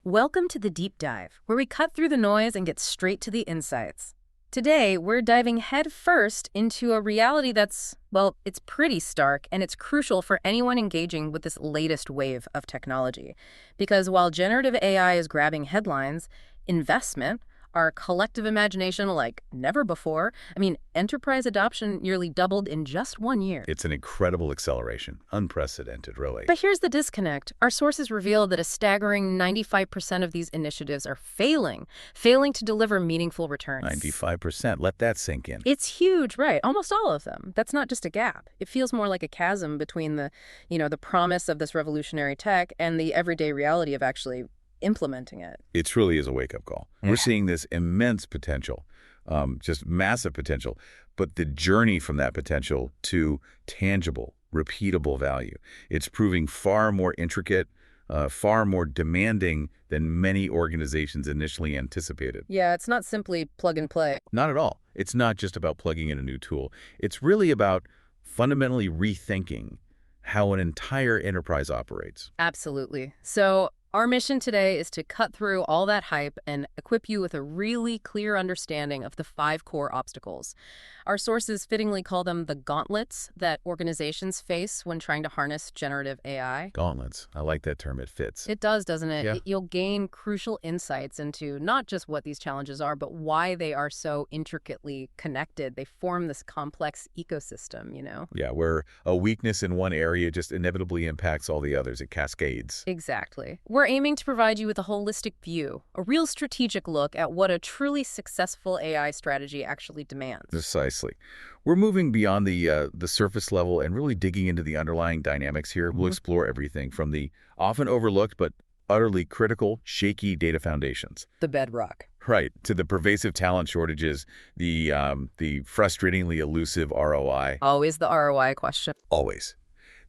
Welcome to the Deep Dive, where we cut through the noise and get straight to the insights. Today, we're diving head first into a reality that's, well, it's pretty stark, and it's crucial for anyone engaging with this latest wave of technology. Because while generative AI is grabbing headlines, investment, our collective imagination like never before. Enterprise adoption nearly doubled in just 1 year. It's an incredible acceleration. Unprecedented, really. But here's the disconnect. Our sources reveal that a staggering 95% of these initiatives are failing to deliver meaningful returns. 95%. Let that sink in. It's huge, right? Almost all of them. That's not just a gap. It feels more like a chasm between the promise of this revolutionary tech and the everyday reality of actually implementing it. It truly is a wake-up call. Yeah. We're seeing this immense potential, just massive potential, but the journey from that potential to tangible, repeatable value, it's proving far more intricate, far more demanding than many organizations initially anticipated. Yeah, it's not simply plug and play. Not at all. It's not just about plugging in a new tool. It's really about fundamentally rethinking how an entire enterprise operates. Absolutely. So our mission today is to cut through all that hype and equip you with a really clear understanding of the 5 core obstacles. Our sources fittingly call them the gauntlets that organizations face when trying to harness generative AI. Gauntlets. I like that term. It fits. It does, doesn't it? Yeah. You'll gain crucial insights into not just what these challenges are, but why they are so intricately connected. They form this complex ecosystem, Yeah, where a weakness in one area just inevitably impacts all the others. It cascades. Exactly. We're aiming to provide you with a holistic view, a real strategic look at what a truly successful AI strategy actually demands. Precisely. We're moving beyond the surface level and really digging into the underlying dynamics here. We'll explore everything from the often overlooked but utterly critical, shaky data foundations. The bedrock. Right, to the pervasive talent shortages, the frustratingly elusive ROI. Always the ROI question. Always.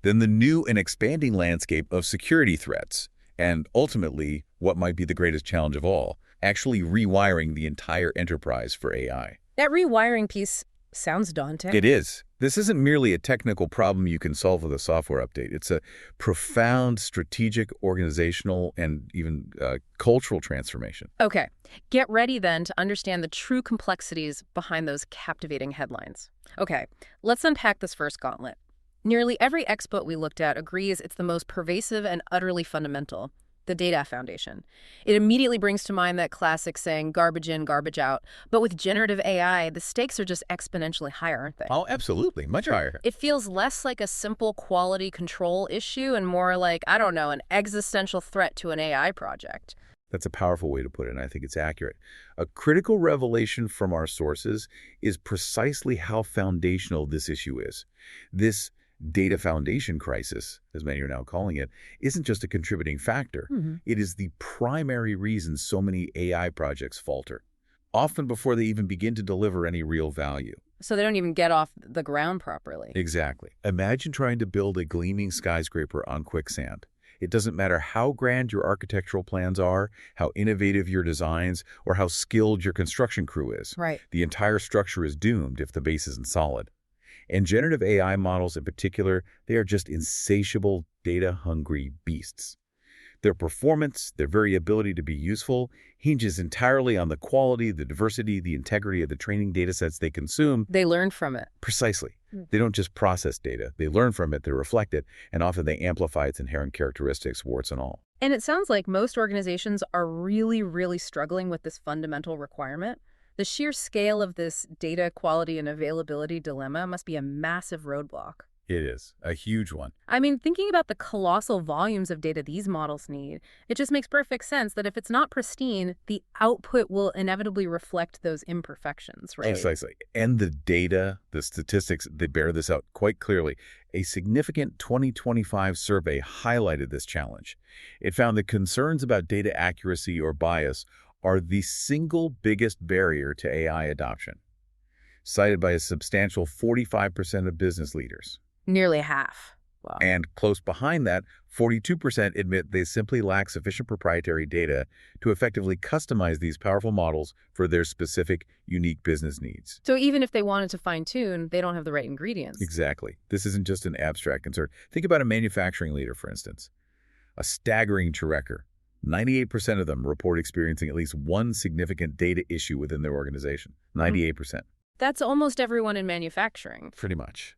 Then the new and expanding landscape of security threats. And ultimately, what might be the greatest challenge of all, actually rewiring the entire enterprise for AI. That rewiring piece sounds daunting. It is. This isn't merely a technical problem you can solve with a software update. It's a profound strategic, organizational, and even cultural transformation. Okay, get ready then to understand the true complexities behind those captivating headlines. Okay, let's unpack this first gauntlet. Nearly every expert we looked at agrees it's the most pervasive and utterly fundamental, the data foundation. It immediately brings to mind that classic saying, garbage in, garbage out. But with generative AI, the stakes are just exponentially higher, aren't they? Oh, absolutely. Much higher. It feels less like a simple quality control issue and more like, an existential threat to an AI project. That's a powerful way to put it, and I think it's accurate. A critical revelation from our sources is precisely how foundational this issue is. This data foundation crisis, as many are now calling it, isn't just a contributing factor. It is the primary reason so many AI projects falter, often before they even begin to deliver any real value. So they don't even get off the ground properly. Exactly. Imagine trying to build a gleaming skyscraper on quicksand. It doesn't matter how grand your architectural plans are, how innovative your designs, or how skilled your construction crew is. Right. The entire structure is doomed if the base isn't solid. And generative AI models in particular, they are just insatiable, data-hungry beasts. Their performance, their very ability to be useful, hinges entirely on the quality, the diversity, the integrity of the training data sets they consume. They learn from it. Precisely. They don't just process data. They learn from it, they reflect it, and often they amplify its inherent characteristics, warts and all. And it sounds like most organizations are really, really struggling with this fundamental requirement. The sheer scale of this data quality and availability dilemma must be a massive roadblock. It is. A huge one. Thinking about the colossal volumes of data these models need, it just makes perfect sense that if it's not pristine, the output will inevitably reflect those imperfections, right? Precisely. And the data, the statistics, they bear this out quite clearly. A significant 2025 survey highlighted this challenge. It found that concerns about data accuracy or bias are the single biggest barrier to AI adoption, cited by a substantial 45% of business leaders. Nearly half. Wow. And close behind that, 42% admit they simply lack sufficient proprietary data to effectively customize these powerful models for their specific, unique business needs. So even if they wanted to fine-tune, they don't have the right ingredients. Exactly. This isn't just an abstract concern. Think about a manufacturing leader, for instance. A staggering record 98% of them report experiencing at least one significant data issue within their organization. 98%. That's almost everyone in manufacturing. Pretty much.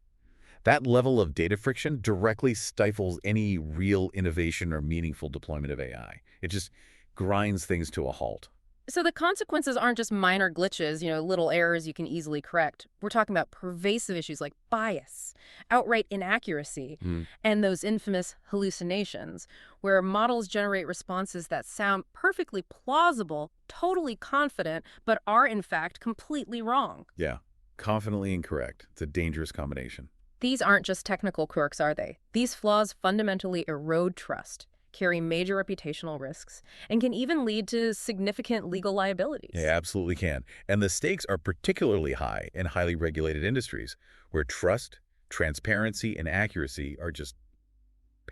That level of data friction directly stifles any real innovation or meaningful deployment of AI. It just grinds things to a halt. So the consequences aren't just minor glitches, little errors you can easily correct. We're talking about pervasive issues like bias, outright inaccuracy, and those infamous hallucinations, where models generate responses that sound perfectly plausible, totally confident, but are in fact completely wrong. Yeah, confidently incorrect. It's a dangerous combination. These aren't just technical quirks, are they? These flaws fundamentally erode trust, carry major reputational risks, and can even lead to significant legal liabilities. Yeah, absolutely can. And the stakes are particularly high in highly regulated industries where trust, transparency, and accuracy are just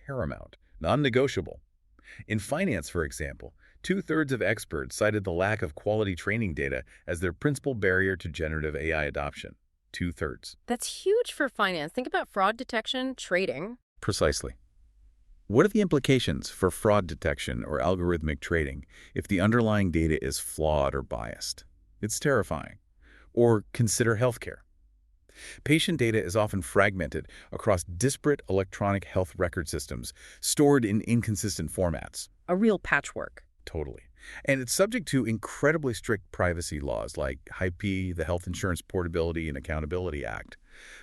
paramount, non-negotiable. In finance, for example, 2/3 of experts cited the lack of quality training data as their principal barrier to generative AI adoption. 2/3. That's huge for finance. Think about fraud detection, trading. Precisely. What are the implications for fraud detection or algorithmic trading if the underlying data is flawed or biased? It's terrifying. Or consider healthcare. Patient data is often fragmented across disparate electronic health record systems, stored in inconsistent formats. A real patchwork. Totally. And it's subject to incredibly strict privacy laws like HIPAA, the Health Insurance Portability and Accountability Act.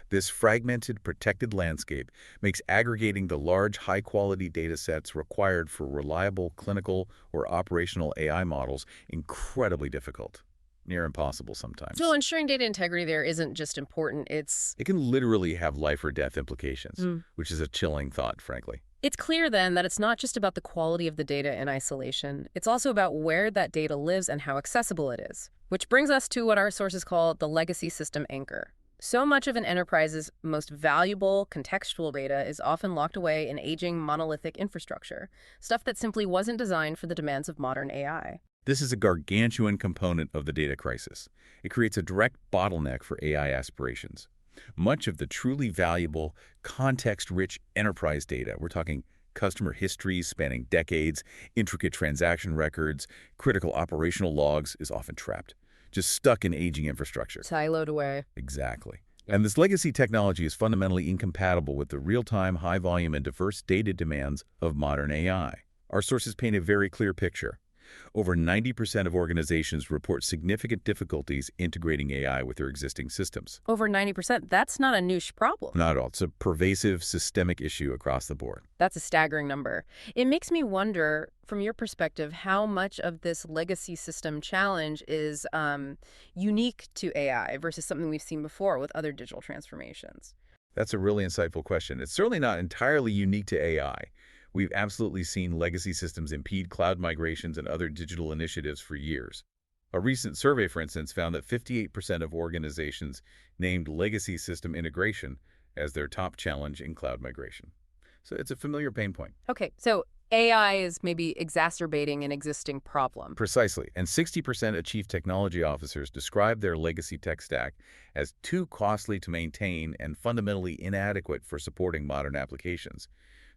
This fragmented, protected landscape makes aggregating the large, high-quality data sets required for reliable clinical or operational AI models incredibly difficult. Near impossible sometimes. So ensuring data integrity there isn't just important, It can literally have life or death implications, which is a chilling thought, frankly. It's clear then that it's not just about the quality of the data in isolation. It's also about where that data lives and how accessible it is. Which brings us to what our sources call the legacy system anchor. So much of an enterprise's most valuable contextual data is often locked away in aging monolithic infrastructure, stuff that simply wasn't designed for the demands of modern AI. This is a gargantuan component of the data crisis. It creates a direct bottleneck for AI aspirations. Much of the truly valuable, context-rich enterprise data, we're talking customer histories spanning decades, intricate transaction records, critical operational logs, is often trapped, just stuck in aging infrastructure. Siloed away. Exactly. And this legacy technology is fundamentally incompatible with the real-time, high-volume, and diverse data demands of modern AI. Our sources paint a very clear picture. Over 90% of organizations report significant difficulties integrating AI with their existing systems. Over 90%, that's not a niche problem. Not at all. It's a pervasive, systemic issue across the board. That's a staggering number. It makes me wonder, from your perspective, how much of this legacy system challenge is unique to AI versus something we've seen before with other digital transformations. That's a really insightful question. It's certainly not entirely unique to AI. We've absolutely seen legacy systems impede cloud migrations and other digital initiatives for years. A recent survey, for instance, found that 58% of organizations named legacy system integration as their top challenge in cloud migration. So it's a familiar pain point. Okay, so AI is maybe exacerbating an existing problem. Precisely. And 60% of chief technology officers describe their legacy tech stack as too costly to maintain and fundamentally inadequate for supporting modern applications.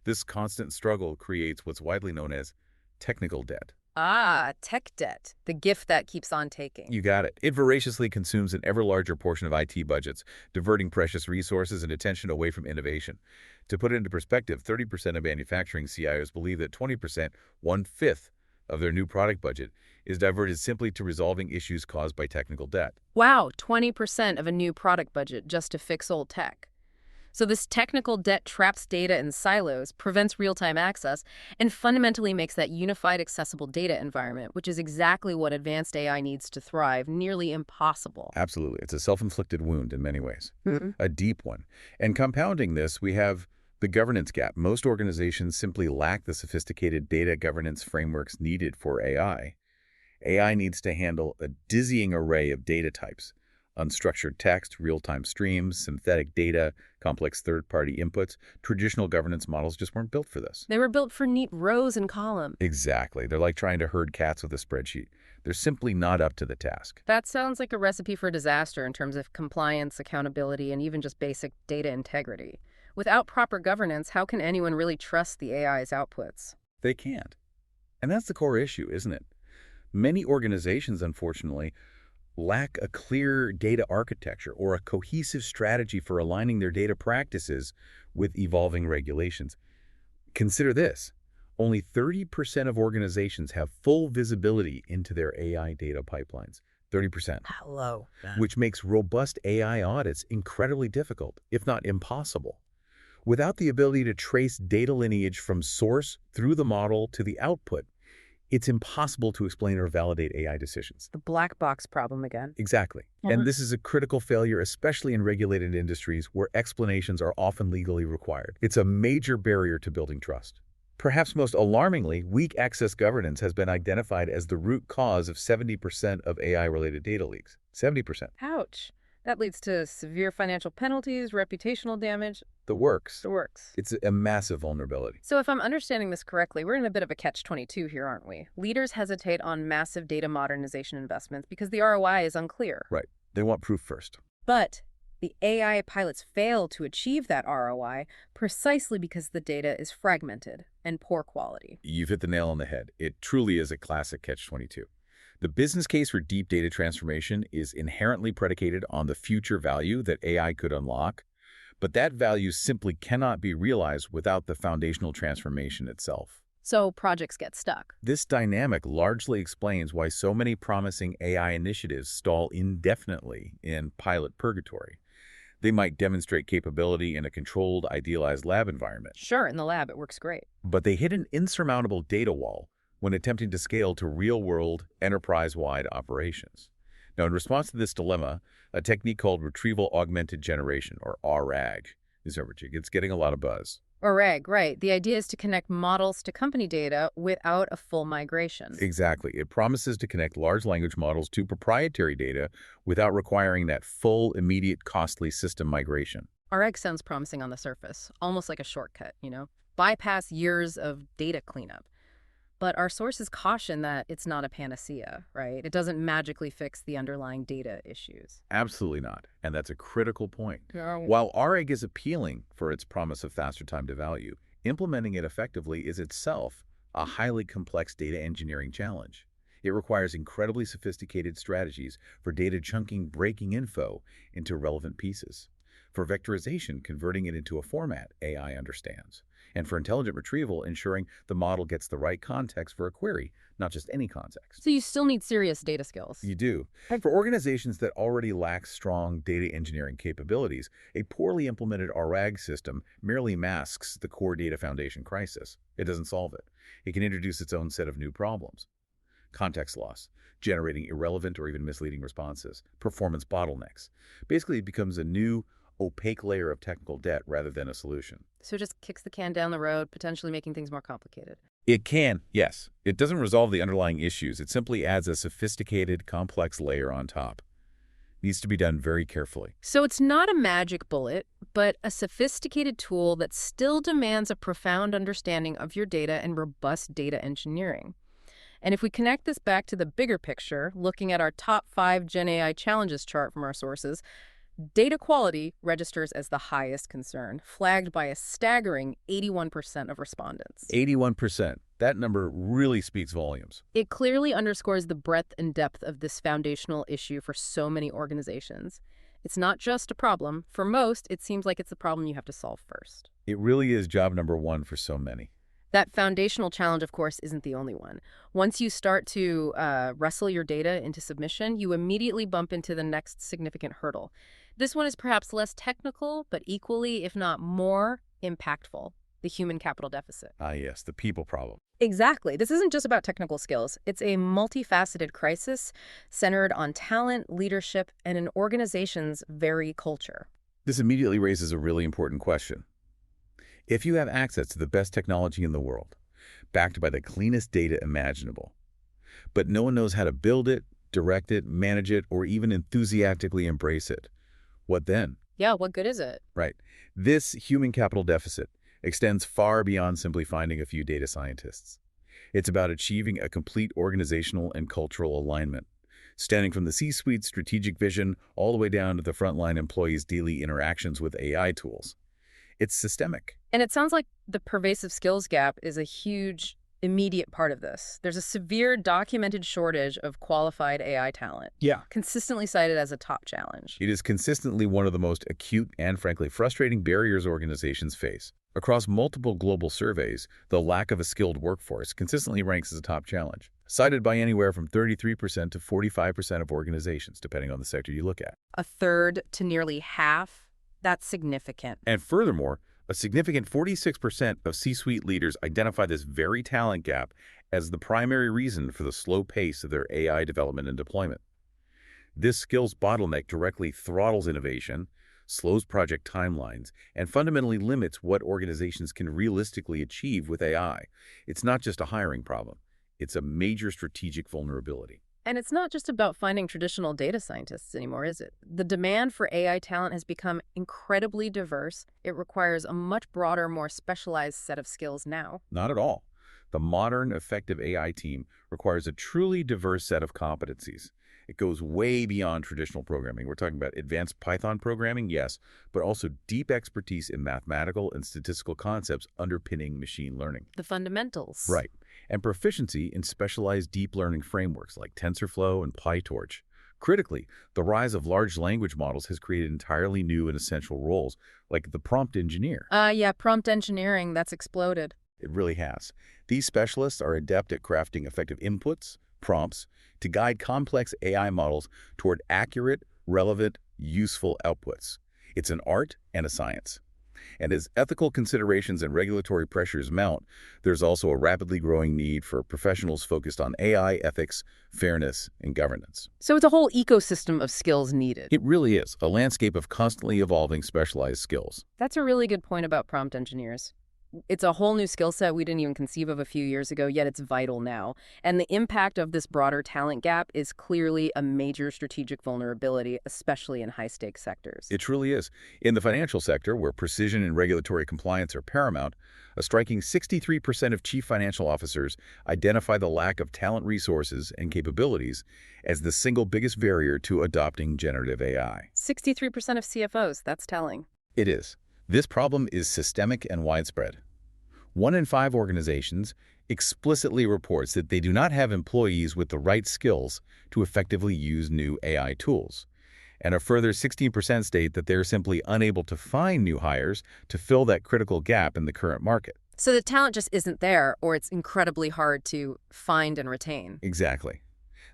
This constant struggle creates what's widely known as technical debt. Ah, tech debt, the gift that keeps on taking. You got it. It voraciously consumes an ever larger portion of IT budgets, diverting precious resources and attention away from innovation. To put it into perspective, 30% of manufacturing CIOs believe that 20%, 1/5 of their new product budget, is diverted simply to resolving issues caused by technical debt. Wow, 20% of a new product budget just to fix old tech. So this technical debt traps data in silos, prevents real-time access, and fundamentally makes that unified, accessible data environment, which is exactly what advanced AI needs to thrive, nearly impossible. Absolutely. It's a self-inflicted wound in many ways, a deep one. And compounding this, we have the governance gap. Most organizations simply lack the sophisticated data governance frameworks needed for AI. AI needs to handle a dizzying array of data types. Unstructured text, real-time streams, synthetic data, complex third-party inputs. Traditional governance models just weren't built for this. They were built for neat rows and columns. Exactly. They're like trying to herd cats with a spreadsheet. They're simply not up to the task. That sounds like a recipe for disaster in terms of compliance, accountability, and even just basic data integrity. Without proper governance, how can anyone really trust the AI's outputs? They can't. And that's the core issue, isn't it? Many organizations, unfortunately, lack a clear data architecture or a cohesive strategy for aligning their data practices with evolving regulations. Consider this. Only 30% of organizations have full visibility into their AI data pipelines. 30%. Hello. Which makes robust AI audits incredibly difficult, if not impossible. Without the ability to trace data lineage from source through the model to the output, it's impossible to explain or validate AI decisions. The black box problem again. Exactly. And this is a critical failure, especially in regulated industries where explanations are often legally required. It's a major barrier to building trust. Perhaps most alarmingly, weak access governance has been identified as the root cause of 70% of AI-related data leaks. 70%. Ouch. That leads to severe financial penalties, reputational damage. The works. The works. It's a massive vulnerability. So if I'm understanding this correctly, we're in a bit of a catch-22 here, aren't we? Leaders hesitate on massive data modernization investments because the ROI is unclear. Right. They want proof first. But the AI pilots fail to achieve that ROI precisely because the data is fragmented and poor quality. You've hit the nail on the head. It truly is a classic catch-22. The business case for deep data transformation is inherently predicated on the future value that AI could unlock, but that value simply cannot be realized without the foundational transformation itself. So projects get stuck. This dynamic largely explains why so many promising AI initiatives stall indefinitely in pilot purgatory. They might demonstrate capability in a controlled, idealized lab environment. Sure, in the lab it works great. But they hit an insurmountable data wall when attempting to scale to real-world, enterprise-wide operations. Now, in response to this dilemma, a technique called retrieval augmented generation, or RAG, is emerging. It's getting a lot of buzz. RAG, right. The idea is to connect models to company data without a full migration. Exactly. It promises to connect large language models to proprietary data without requiring that full, immediate, costly system migration. RAG sounds promising on the surface, almost like a shortcut, bypass years of data cleanup. But our sources caution that it's not a panacea, right? It doesn't magically fix the underlying data issues. Absolutely not. And that's a critical point. Yeah. While RAG is appealing for its promise of faster time to value, implementing it effectively is itself a highly complex data engineering challenge. It requires incredibly sophisticated strategies for data chunking, breaking info into relevant pieces, for vectorization, converting it into a format AI understands, and for intelligent retrieval, ensuring the model gets the right context for a query, not just any context. So you still need serious data skills. You do. For organizations that already lack strong data engineering capabilities, a poorly implemented RAG system merely masks the core data foundation crisis. It doesn't solve it. It can introduce its own set of new problems. Context loss, generating irrelevant or even misleading responses, performance bottlenecks. Basically, it becomes a new, opaque layer of technical debt rather than a solution. So it just kicks the can down the road, potentially making things more complicated. It can, yes. It doesn't resolve the underlying issues. It simply adds a sophisticated, complex layer on top. It needs to be done very carefully. So it's not a magic bullet, but a sophisticated tool that still demands a profound understanding of your data and robust data engineering. And if we connect this back to the bigger picture, looking at our top 5 GenAI challenges chart from our sources, data quality registers as the highest concern, flagged by a staggering 81% of respondents. 81%. That number really speaks volumes. It clearly underscores the breadth and depth of this foundational issue for so many organizations. It's not just a problem. For most, it seems like it's the problem you have to solve first. It really is job number 1 for so many. That foundational challenge, of course, isn't the only one. Once you start to wrestle your data into submission, you immediately bump into the next significant hurdle. This one is perhaps less technical, but equally, if not more, impactful: the human capital deficit. Ah, yes, the people problem. Exactly. This isn't just about technical skills. It's a multifaceted crisis centered on talent, leadership, and an organization's very culture. This immediately raises a really important question. If you have access to the best technology in the world, backed by the cleanest data imaginable, but no one knows how to build it, direct it, manage it, or even enthusiastically embrace it, what then? Yeah, what good is it? Right. This human capital deficit extends far beyond simply finding a few data scientists. It's about achieving a complete organizational and cultural alignment, standing from the C-suite's strategic vision all the way down to the frontline employees' daily interactions with AI tools. It's systemic. And it sounds like the pervasive skills gap is a huge immediate part of this. There's a severe documented shortage of qualified AI talent, Yeah. consistently cited as a top challenge. It is consistently one of the most acute and, frankly, frustrating barriers organizations face. Across multiple global surveys, the lack of a skilled workforce consistently ranks as a top challenge, cited by anywhere from 33% to 45% of organizations, depending on the sector you look at. A third to nearly half, that's significant. And furthermore, a significant 46% of C-suite leaders identify this very talent gap as the primary reason for the slow pace of their AI development and deployment. This skills bottleneck directly throttles innovation, slows project timelines, and fundamentally limits what organizations can realistically achieve with AI. It's not just a hiring problem. It's a major strategic vulnerability. And it's not just about finding traditional data scientists anymore, is it? The demand for AI talent has become incredibly diverse. It requires a much broader, more specialized set of skills now. Not at all. The modern, effective AI team requires a truly diverse set of competencies. It goes way beyond traditional programming. We're talking about advanced Python programming, yes, but also deep expertise in mathematical and statistical concepts underpinning machine learning. The fundamentals. Right. And proficiency in specialized deep learning frameworks like TensorFlow and PyTorch. Critically, the rise of large language models has created entirely new and essential roles, like the prompt engineer. Yeah, prompt engineering, that's exploded. It really has. These specialists are adept at crafting effective inputs, prompts, to guide complex AI models toward accurate, relevant, useful outputs. It's an art and a science. And as ethical considerations and regulatory pressures mount, there's also a rapidly growing need for professionals focused on AI ethics, fairness, and governance. So it's a whole ecosystem of skills needed. It really is a landscape of constantly evolving specialized skills. That's a really good point about prompt engineers. It's a whole new skill set we didn't even conceive of a few years ago, yet it's vital now. And the impact of this broader talent gap is clearly a major strategic vulnerability, especially in high-stakes sectors. It truly is. In the financial sector, where precision and regulatory compliance are paramount, a striking 63% of chief financial officers identify the lack of talent resources and capabilities as the single biggest barrier to adopting generative AI. 63% of CFOs, that's telling. It is. This problem is systemic and widespread. 1 in 5 organizations explicitly reports that they do not have employees with the right skills to effectively use new AI tools. And a further 16% state that they're simply unable to find new hires to fill that critical gap in the current market. So the talent just isn't there, or it's incredibly hard to find and retain. Exactly.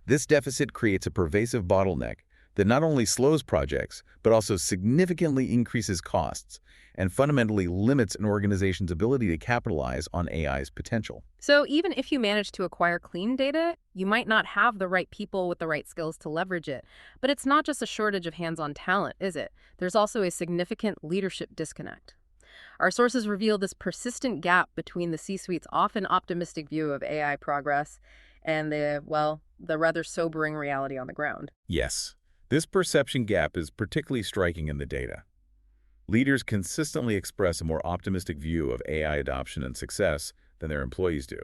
This deficit creates a pervasive bottleneck that not only slows projects, but also significantly increases costs and fundamentally limits an organization's ability to capitalize on AI's potential. So even if you manage to acquire clean data, you might not have the right people with the right skills to leverage it. But it's not just a shortage of hands-on talent, is it? There's also a significant leadership disconnect. Our sources reveal this persistent gap between the C-suite's often optimistic view of AI progress and the rather sobering reality on the ground. Yes. This perception gap is particularly striking in the data. Leaders consistently express a more optimistic view of AI adoption and success than their employees do.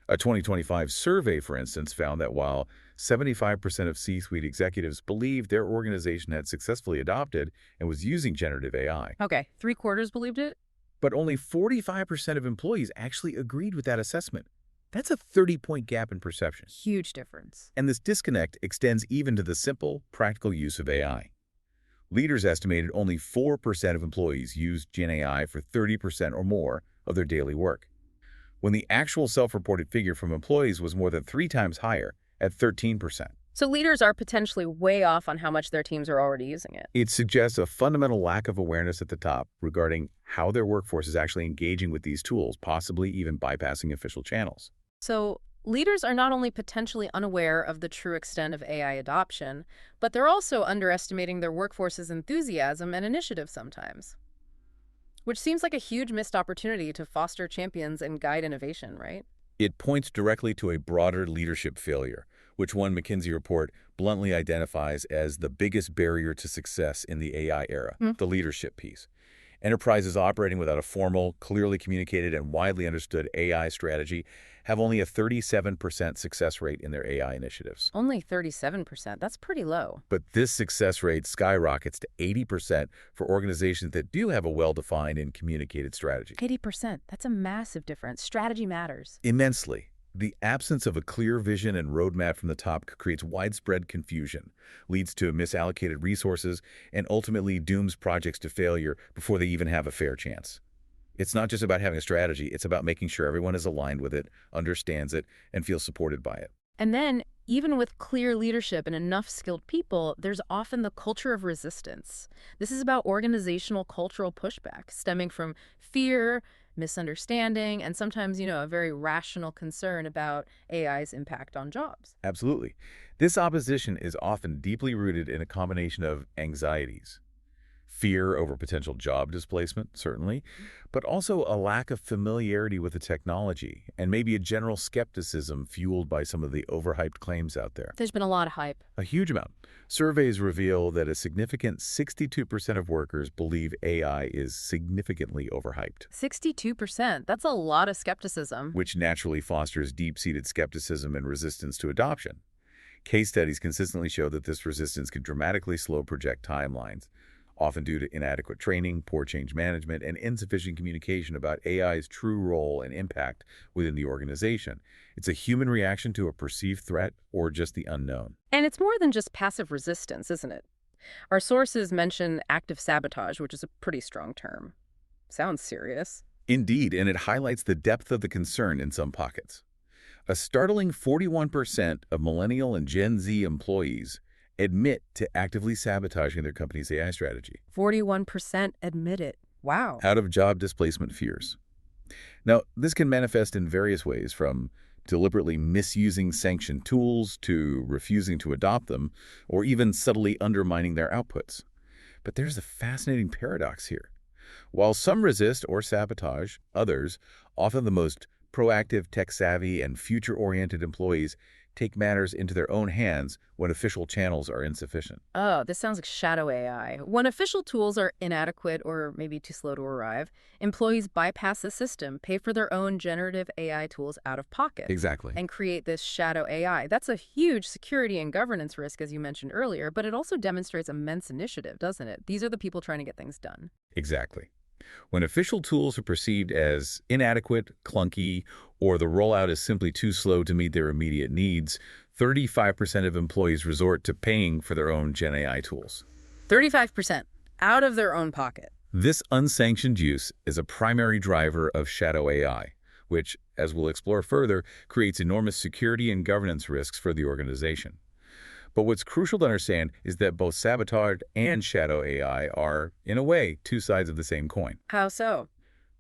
A 2025 survey, for instance, found that while 75% of C-suite executives believed their organization had successfully adopted and was using generative AI. Okay, 3/4 believed it? But only 45% of employees actually agreed with that assessment. That's a 30-point gap in perception. Huge difference. And this disconnect extends even to the simple, practical use of AI. Leaders estimated only 4% of employees used GenAI for 30% or more of their daily work, when the actual self-reported figure from employees was more than 3 times higher at 13%. So leaders are potentially way off on how much their teams are already using it. It suggests a fundamental lack of awareness at the top regarding how their workforce is actually engaging with these tools, possibly even bypassing official channels. So leaders are not only potentially unaware of the true extent of AI adoption, but they're also underestimating their workforce's enthusiasm and initiative sometimes. Which seems like a huge missed opportunity to foster champions and guide innovation, right? It points directly to a broader leadership failure, which one McKinsey report bluntly identifies as the biggest barrier to success in the AI era, the leadership piece. Enterprises operating without a formal, clearly communicated, and widely understood AI strategy have only a 37% success rate in their AI initiatives. Only 37%. That's pretty low. But this success rate skyrockets to 80% for organizations that do have a well-defined and communicated strategy. 80%. That's a massive difference. Strategy matters. Immensely. The absence of a clear vision and roadmap from the top creates widespread confusion, leads to misallocated resources, and ultimately dooms projects to failure before they even have a fair chance. It's not just about having a strategy, it's about making sure everyone is aligned with it, understands it, and feels supported by it. And then, even with clear leadership and enough skilled people, there's often the culture of resistance. This is about organizational cultural pushback stemming from fear, misunderstanding, and sometimes, a very rational concern about AI's impact on jobs. Absolutely. This opposition is often deeply rooted in a combination of anxieties. Fear over potential job displacement, certainly, but also a lack of familiarity with the technology and maybe a general skepticism fueled by some of the overhyped claims out there. There's been a lot of hype. A huge amount. Surveys reveal that a significant 62% of workers believe AI is significantly overhyped. 62%. That's a lot of skepticism. Which naturally fosters deep-seated skepticism and resistance to adoption. Case studies consistently show that this resistance can dramatically slow project timelines, often due to inadequate training, poor change management, and insufficient communication about AI's true role and impact within the organization. It's a human reaction to a perceived threat or just the unknown. And it's more than just passive resistance, isn't it? Our sources mention active sabotage, which is a pretty strong term. Sounds serious. Indeed, and it highlights the depth of the concern in some pockets. A startling 41% of millennial and Gen Z employees admit to actively sabotaging their company's AI strategy. 41% admit it. Wow. Out of job displacement fears. Now, this can manifest in various ways, from deliberately misusing sanctioned tools to refusing to adopt them, or even subtly undermining their outputs. But there's a fascinating paradox here. While some resist or sabotage, others, often the most proactive, tech-savvy, and future-oriented employees, take matters into their own hands when official channels are insufficient. Oh, this sounds like shadow AI. When official tools are inadequate or maybe too slow to arrive, employees bypass the system, pay for their own generative AI tools out of pocket. Exactly. And create this shadow AI. That's a huge security and governance risk, as you mentioned earlier, but it also demonstrates immense initiative, doesn't it? These are the people trying to get things done. Exactly. When official tools are perceived as inadequate, clunky, or the rollout is simply too slow to meet their immediate needs, 35% of employees resort to paying for their own GenAI tools. 35% out of their own pocket. This unsanctioned use is a primary driver of shadow AI, which, as we'll explore further, creates enormous security and governance risks for the organization. But what's crucial to understand is that both sabotage and shadow AI are, in a way, two sides of the same coin. How so?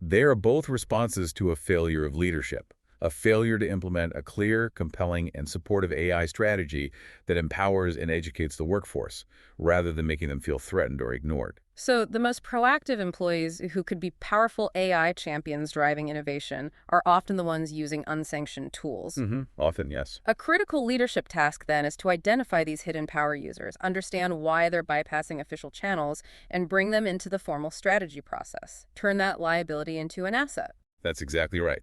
They are both responses to a failure of leadership, a failure to implement a clear, compelling, and supportive AI strategy that empowers and educates the workforce, rather than making them feel threatened or ignored. So the most proactive employees who could be powerful AI champions driving innovation are often the ones using unsanctioned tools. Often, yes. A critical leadership task, then, is to identify these hidden power users, understand why they're bypassing official channels, and bring them into the formal strategy process. Turn that liability into an asset. That's exactly right.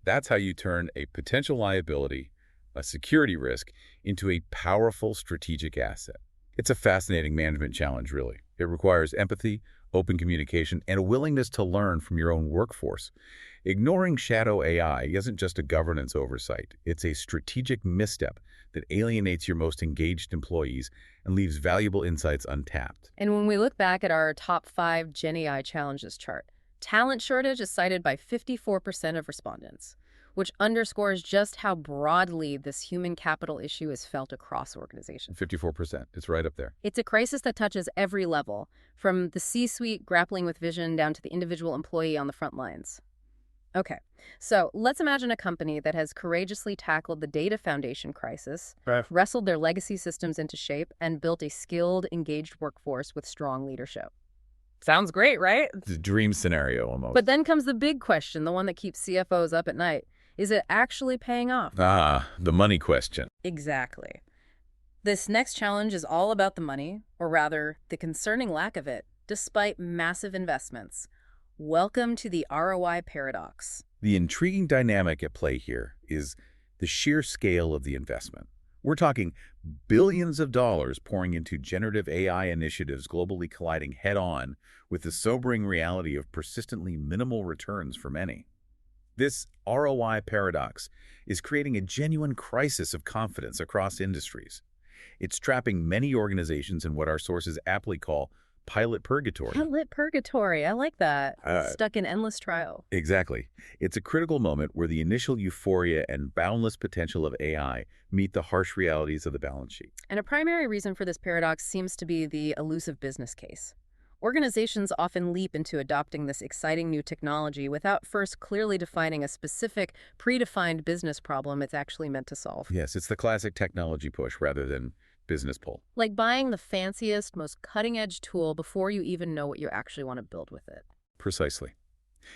That's how you turn a potential liability, a security risk, into a powerful strategic asset. It's a fascinating management challenge, really. It requires empathy, open communication, and a willingness to learn from your own workforce. Ignoring shadow AI isn't just a governance oversight. It's a strategic misstep that alienates your most engaged employees and leaves valuable insights untapped. And when we look back at our top 5 GenAI challenges chart, talent shortage is cited by 54% of respondents, which underscores just how broadly this human capital issue is felt across organizations. 54%. It's right up there. It's a crisis that touches every level, from the C-suite grappling with vision down to the individual employee on the front lines. Okay, so let's imagine a company that has courageously tackled the data foundation crisis, wrestled their legacy systems into shape, and built a skilled, engaged workforce with strong leadership. Sounds great, right? It's a dream scenario almost. But then comes the big question, the one that keeps CFOs up at night. Is it actually paying off? Ah, the money question. Exactly. This next challenge is all about the money, or rather, the concerning lack of it. despite massive investments. Welcome to the ROI Paradox. The intriguing dynamic at play here is the sheer scale of the investment. We're talking billions of dollars pouring into generative AI initiatives globally colliding head-on with the sobering reality of persistently minimal returns for many. This ROI paradox is creating a genuine crisis of confidence across industries. It's trapping many organizations in what our sources aptly call pilot purgatory. Pilot purgatory, I like that. Stuck in endless trial. Exactly. It's a critical moment where the initial euphoria and boundless potential of AI meet the harsh realities of the balance sheet. And a primary reason for this paradox seems to be the elusive business case. Organizations often leap into adopting this exciting new technology without first clearly defining a specific, predefined business problem it's actually meant to solve. Yes, it's the classic technology push rather than business pull. Like buying the fanciest, most cutting-edge tool before you even know what you actually want to build with it. Precisely.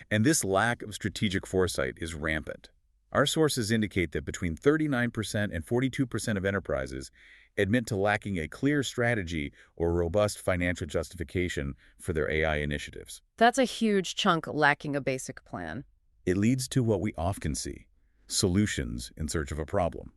And this lack of strategic foresight is rampant. Our sources indicate that between 39% and 42% of enterprises admit to lacking a clear strategy or robust financial justification for their AI initiatives. That's a huge chunk lacking a basic plan. It leads to what we often see: solutions in search of a problem.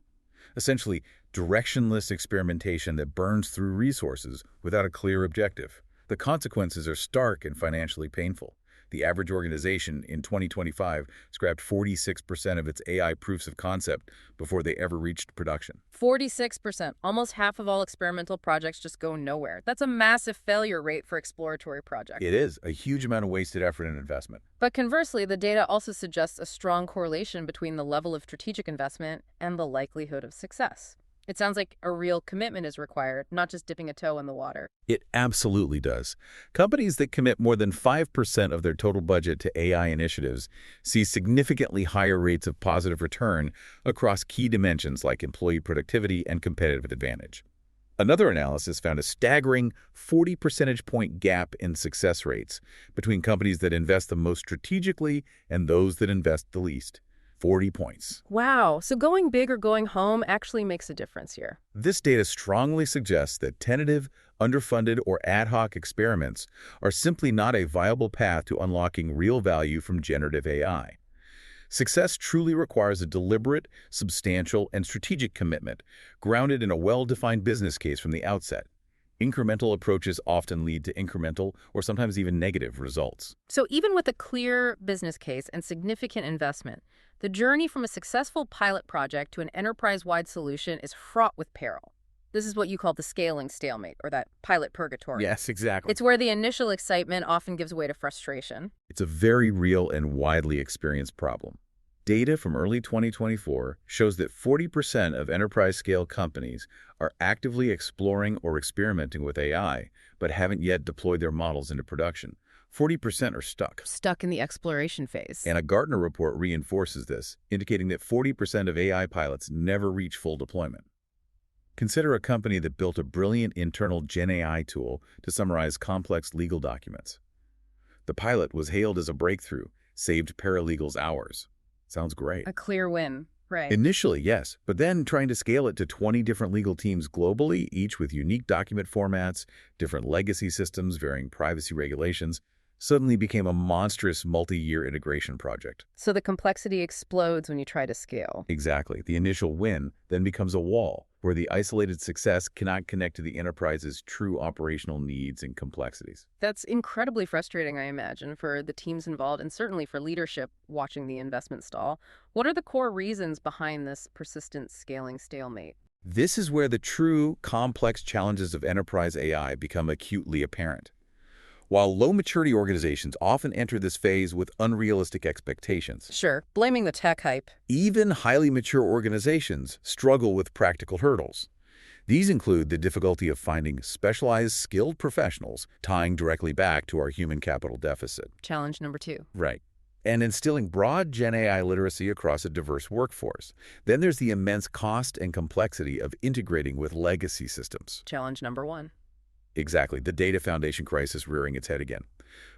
Essentially, directionless experimentation that burns through resources without a clear objective. The consequences are stark and financially painful. The average organization in 2025 scrapped 46% of its AI proofs of concept before they ever reached production. 46%. Almost half of all experimental projects just go nowhere. That's a massive failure rate for exploratory projects. It is a huge amount of wasted effort and investment. But conversely, the data also suggests a strong correlation between the level of strategic investment and the likelihood of success. It sounds like a real commitment is required, not just dipping a toe in the water. It absolutely does. Companies that commit more than 5% of their total budget to AI initiatives see significantly higher rates of positive return across key dimensions like employee productivity and competitive advantage. Another analysis found a staggering 40 percentage point gap in success rates between companies that invest the most strategically and those that invest the least. 40 points. Wow, so going big or going home actually makes a difference here. This data strongly suggests that tentative, underfunded, or ad hoc experiments are simply not a viable path to unlocking real value from generative AI. Success truly requires a deliberate, substantial, and strategic commitment, grounded in a well-defined business case from the outset. Incremental approaches often lead to incremental or sometimes even negative results. So even with a clear business case and significant investment, the journey from a successful pilot project to an enterprise-wide solution is fraught with peril. This is what you call the scaling stalemate, or that pilot purgatory. Yes, exactly. It's where the initial excitement often gives way to frustration. It's a very real and widely experienced problem. Data from early 2024 shows that 40% of enterprise-scale companies are actively exploring or experimenting with AI, but haven't yet deployed their models into production. 40% are stuck. Stuck in the exploration phase. And a Gartner report reinforces this, indicating that 40% of AI pilots never reach full deployment. Consider a company that built a brilliant internal GenAI tool to summarize complex legal documents. The pilot was hailed as a breakthrough, saved paralegals hours. Sounds great. A clear win, right? Initially, yes, but then trying to scale it to 20 different legal teams globally, each with unique document formats, different legacy systems, varying privacy regulations, suddenly became a monstrous multi-year integration project. So the complexity explodes when you try to scale. Exactly. The initial win then becomes a wall, where the isolated success cannot connect to the enterprise's true operational needs and complexities. That's incredibly frustrating, I imagine, for the teams involved and certainly for leadership watching the investment stall. What are the core reasons behind this persistent scaling stalemate? This is where the true complex challenges of enterprise AI become acutely apparent. While low-maturity organizations often enter this phase with unrealistic expectations. Sure, blaming the tech hype. Even highly mature organizations struggle with practical hurdles. These include the difficulty of finding specialized, skilled professionals, tying directly back to our human capital deficit. Challenge number 2. Right. And instilling broad GenAI literacy across a diverse workforce. Then there's the immense cost and complexity of integrating with legacy systems. Challenge number 1. Exactly, the data foundation crisis rearing its head again.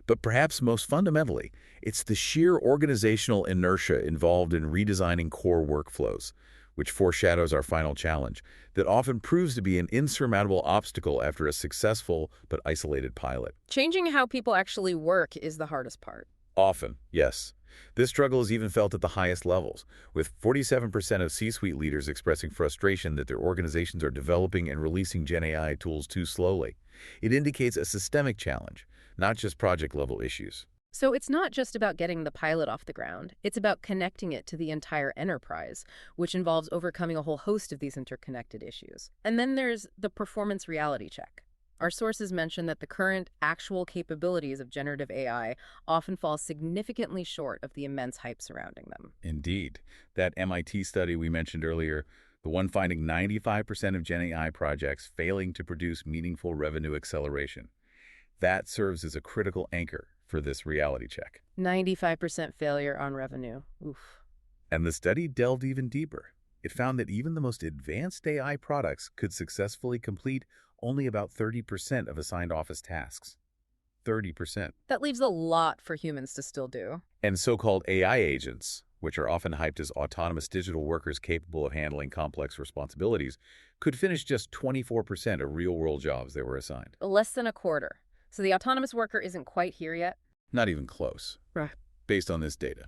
But perhaps most fundamentally, it's the sheer organizational inertia involved in redesigning core workflows. which foreshadows our final challenge, that often proves to be an insurmountable obstacle after a successful but isolated pilot. Changing how people actually work is the hardest part. Often, yes. This struggle is even felt at the highest levels, with 47% of C-suite leaders expressing frustration that their organizations are developing and releasing GenAI tools too slowly. It indicates a systemic challenge, not just project-level issues. So it's not just about getting the pilot off the ground. It's about connecting it to the entire enterprise, which involves overcoming a whole host of these interconnected issues. And then there's the performance reality check. Our sources mention that the current actual capabilities of generative AI often fall significantly short of the immense hype surrounding them. Indeed. That MIT study we mentioned earlier, the one finding 95% of GenAI projects failing to produce meaningful revenue acceleration, that serves as a critical anchor for this reality check. 95% failure on revenue. Oof. And the study delved even deeper. It found that even the most advanced AI products could successfully complete only about 30% of assigned office tasks. 30%. That leaves a lot for humans to still do. And so-called AI agents, which are often hyped as autonomous digital workers capable of handling complex responsibilities, could finish just 24% of real-world jobs they were assigned. Less than a quarter. So the autonomous worker isn't quite here yet? Not even close. Right. Based on this data.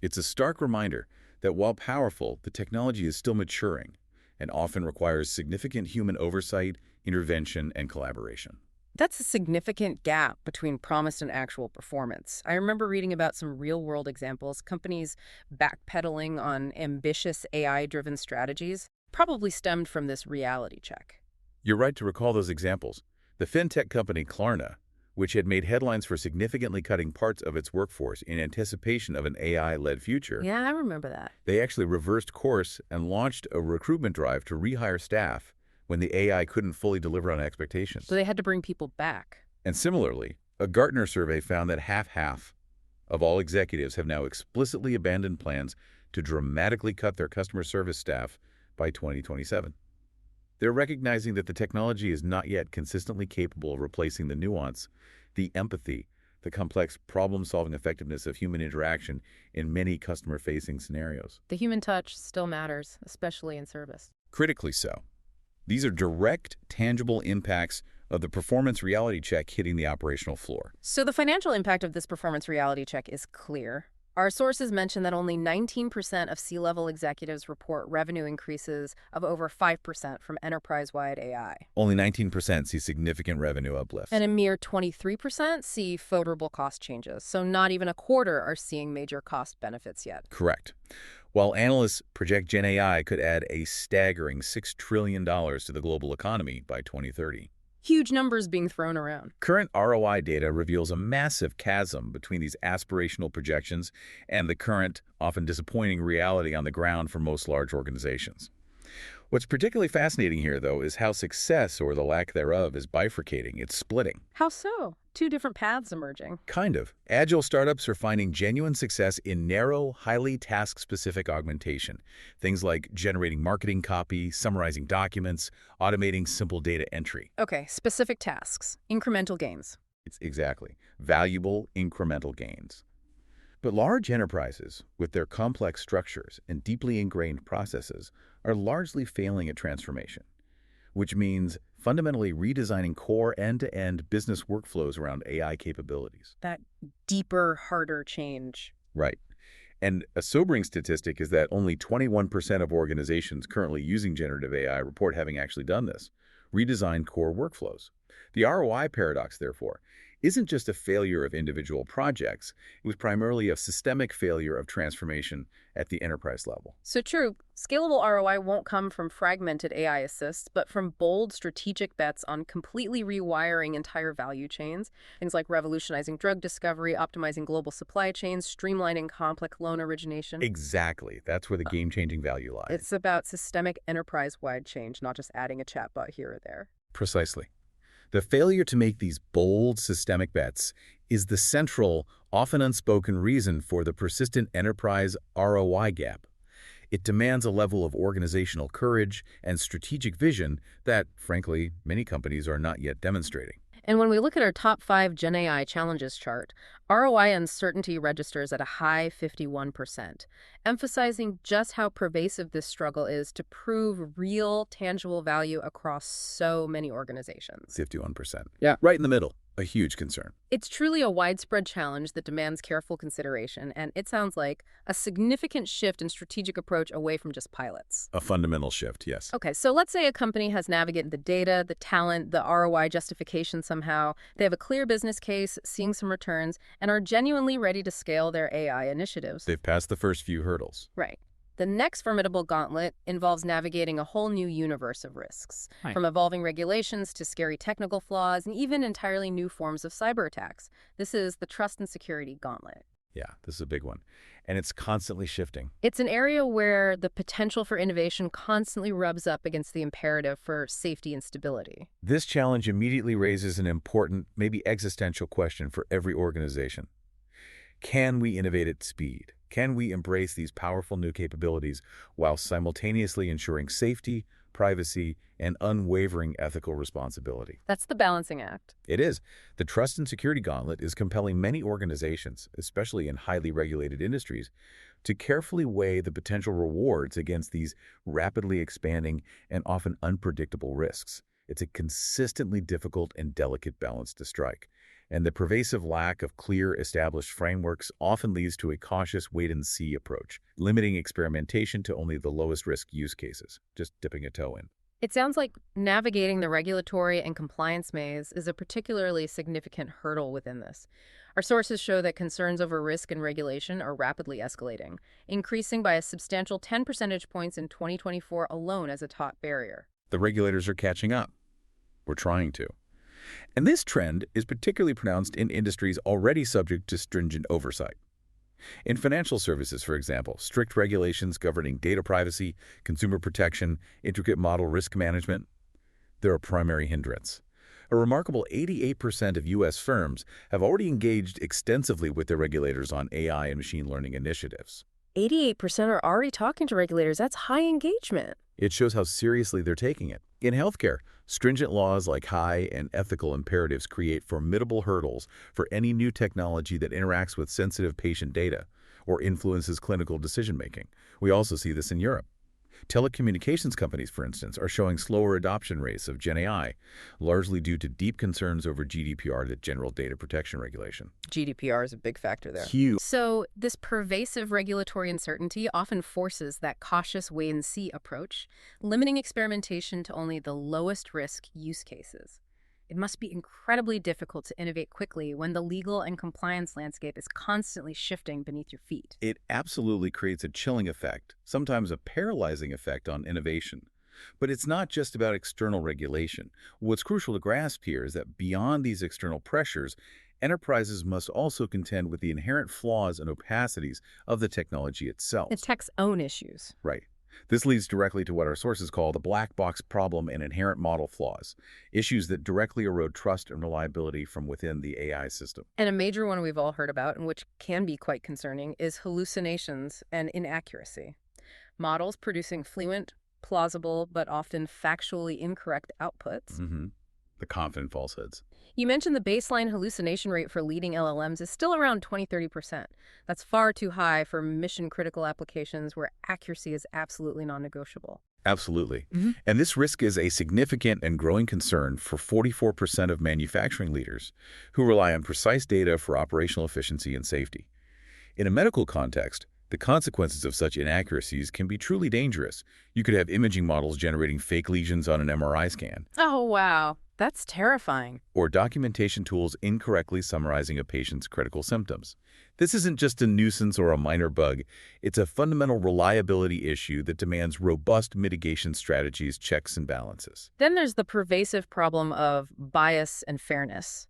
It's a stark reminder that while powerful, the technology is still maturing and often requires significant human oversight, intervention, and collaboration. That's a significant gap between promise and actual performance. I remember reading about some real-world examples, companies backpedaling on ambitious AI-driven strategies, probably stemmed from this reality check. You're right to recall those examples. The fintech company Klarna, which had made headlines for significantly cutting parts of its workforce in anticipation of an AI-led future. Yeah, I remember that. They actually reversed course and launched a recruitment drive to rehire staff when the AI couldn't fully deliver on expectations. So they had to bring people back. And similarly, a Gartner survey found that half of all executives have now explicitly abandoned plans to dramatically cut their customer service staff by 2027. They're recognizing that the technology is not yet consistently capable of replacing the nuance, the empathy, the complex problem-solving effectiveness of human interaction in many customer-facing scenarios. The human touch still matters, especially in service. Critically so. These are direct, tangible impacts of the performance reality check hitting the operational floor. So the financial impact of this performance reality check is clear. Our sources mention that only 19% of C-level executives report revenue increases of over 5% from enterprise-wide AI. Only 19% see significant revenue uplift. And a mere 23% see favorable cost changes. So not even a quarter are seeing major cost benefits yet. Correct. While analysts project GenAI could add a staggering $6 trillion to the global economy by 2030. Huge numbers being thrown around. Current ROI data reveals a massive chasm between these aspirational projections and the current, often disappointing reality on the ground for most large organizations. What's particularly fascinating here, though, is how success, or the lack thereof, is bifurcating. It's splitting. How so? Two different paths emerging. Kind of. Agile startups are finding genuine success in narrow, highly task-specific augmentation. Things like generating marketing copy, summarizing documents, automating simple data entry. Okay, specific tasks, incremental gains. It's exactly. Valuable incremental gains. But large enterprises, with their complex structures and deeply ingrained processes, are largely failing at transformation, which means fundamentally redesigning core end-to-end business workflows around AI capabilities. That deeper, harder change. Right. And a sobering statistic is that only 21% of organizations currently using generative AI report having actually done this, redesigned core workflows. The ROI paradox, therefore, isn't just a failure of individual projects. It was primarily a systemic failure of transformation at the enterprise level. So true, scalable ROI won't come from fragmented AI assists, but from bold strategic bets on completely rewiring entire value chains. Things like revolutionizing drug discovery, optimizing global supply chains, streamlining complex loan origination. Exactly. That's where the game-changing value lies. It's about systemic enterprise-wide change, not just adding a chatbot here or there. Precisely. The failure to make these bold systemic bets is the central, often unspoken reason for the persistent enterprise ROI gap. It demands a level of organizational courage and strategic vision that, frankly, many companies are not yet demonstrating. And when we look at our top 5 GenAI challenges chart, ROI uncertainty registers at a high 51%, emphasizing just how pervasive this struggle is to prove real, tangible value across so many organizations. 51%. Yeah. Right in the middle. A huge concern. It's truly a widespread challenge that demands careful consideration, and it sounds like a significant shift in strategic approach away from just pilots. A fundamental shift, yes. Okay, so let's say a company has navigated the data, the talent, the ROI justification somehow. They have a clear business case, seeing some returns, and are genuinely ready to scale their AI initiatives. They've passed the first few hurdles. Right. The next formidable gauntlet involves navigating a whole new universe of risks, Right. from evolving regulations to scary technical flaws and even entirely new forms of cyber attacks. This is the Trust and Security Gauntlet. Yeah, this is a big one. And it's constantly shifting. It's an area where the potential for innovation constantly rubs up against the imperative for safety and stability. This challenge immediately raises an important, maybe existential question for every organization. Can we innovate at speed? Can we embrace these powerful new capabilities while simultaneously ensuring safety, privacy, and unwavering ethical responsibility? That's the balancing act. It is. The Trust and Security Gauntlet is compelling many organizations, especially in highly regulated industries, to carefully weigh the potential rewards against these rapidly expanding and often unpredictable risks. It's a consistently difficult and delicate balance to strike. And the pervasive lack of clear, established frameworks often leads to a cautious wait-and-see approach, limiting experimentation to only the lowest-risk use cases, just dipping a toe in. It sounds like navigating the regulatory and compliance maze is a particularly significant hurdle within this. Our sources show that concerns over risk and regulation are rapidly escalating, increasing by a substantial 10 percentage points in 2024 alone as a top barrier. The regulators are catching up. We're trying to. And this trend is particularly pronounced in industries already subject to stringent oversight. In financial services, for example, strict regulations governing data privacy, consumer protection, intricate model risk management, they're a primary hindrance. A remarkable 88% of U.S. firms have already engaged extensively with their regulators on AI and machine learning initiatives. 88% are already talking to regulators. That's high engagement. It shows how seriously they're taking it. In healthcare, stringent laws like high and ethical imperatives create formidable hurdles for any new technology that interacts with sensitive patient data or influences clinical decision-making. We also see this in Europe. Telecommunications companies, for instance, are showing slower adoption rates of GenAI, largely due to deep concerns over GDPR, the General Data Protection Regulation. GDPR is a big factor there. Huge. So this pervasive regulatory uncertainty often forces that cautious wait-and-see approach, limiting experimentation to only the lowest risk use cases. It must be incredibly difficult to innovate quickly when the legal and compliance landscape is constantly shifting beneath your feet. It absolutely creates a chilling effect, sometimes a paralyzing effect on innovation. But it's not just about external regulation. What's crucial to grasp here is that beyond these external pressures, enterprises must also contend with the inherent flaws and opacities of the technology itself. The tech's own issues. Right. This leads directly to what our sources call the black box problem and inherent model flaws, issues that directly erode trust and reliability from within the AI system. And a major one we've all heard about, and which can be quite concerning, is hallucinations and inaccuracy. Models producing fluent, plausible, but often factually incorrect outputs. The confident falsehoods. You mentioned the baseline hallucination rate for leading LLMs is still around 20–30%. That's far too high for mission-critical applications where accuracy is absolutely non-negotiable. Absolutely. And this risk is a significant and growing concern for 44% of manufacturing leaders who rely on precise data for operational efficiency and safety. In a medical context, the consequences of such inaccuracies can be truly dangerous. You could have imaging models generating fake lesions on an MRI scan. Oh, wow. That's terrifying. Or documentation tools incorrectly summarizing a patient's critical symptoms. This isn't just a nuisance or a minor bug. It's a fundamental reliability issue that demands robust mitigation strategies, checks, and balances. Then there's the pervasive problem of bias and fairness.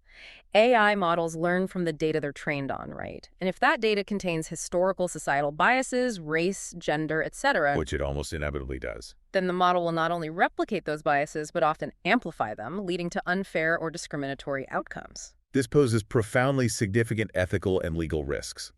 AI models learn from the data they're trained on, right? And if that data contains historical societal biases, race, gender, etc., Which it almost inevitably does. then the model will not only replicate those biases, but often amplify them, leading to unfair or discriminatory outcomes. This poses profoundly significant ethical and legal risks.